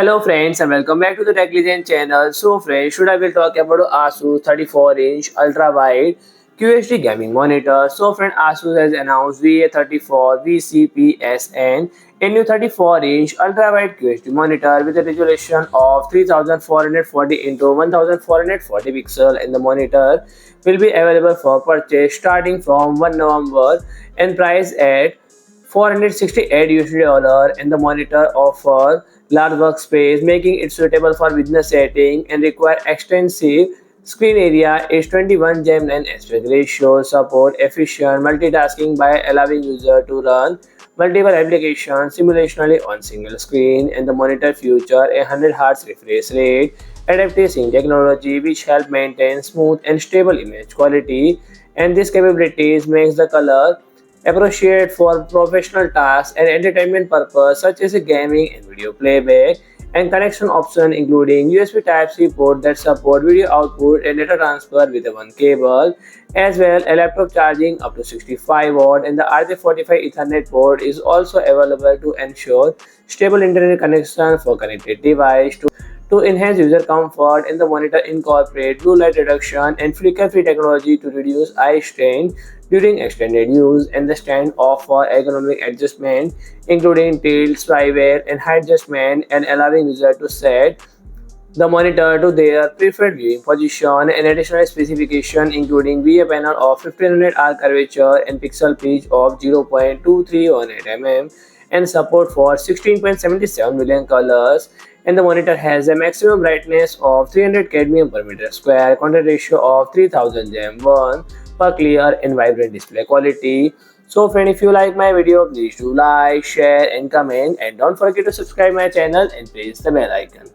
Hello friends and welcome back to the Tech Legend channel. So friends, today I will talk about ASUS 34-inch ultra-wide QHD gaming monitor. So friend, ASUS has announced VA34VCPSN, a new 34-inch ultra-wide QHD monitor with a resolution of 3440 into 1440 pixel, and the monitor will be available for purchase starting from 1 November and priced at $468, and the monitor offers large workspace, making it suitable for business setting and require extensive screen area. Is 21:9 aspect ratio, support efficient multitasking by allowing user to run multiple applications simultaneously on single screen, and the monitor feature a 100 Hz refresh rate, adaptive sync technology which help maintain smooth and stable image quality, and these capabilities makes the color appropriate for professional tasks and entertainment purpose such as gaming and video playback, and connection options including USB Type-C port that support video output and data transfer with a one cable, as well as laptop charging up to 65 watt, and the RJ45 Ethernet port is also available to ensure stable internet connection for connected device. To enhance user comfort, and the monitor incorporate blue light reduction and flicker-free technology to reduce eye strain during extended use, and the stand offer ergonomic adjustment including tilt, swivel, and height adjustment, and allowing user to set the monitor to their preferred viewing position, and additional specification including VA panel of 1500 R curvature and pixel pitch of 0.2318 mm, and support for 16.77 million colors, and the monitor has a maximum brightness of 300 cadmium per meter square, contrast ratio of 3000 1 per clear and vibrant display quality. So friend, if you like my video, please do like, share and comment, and don't forget to subscribe my channel and press the bell icon.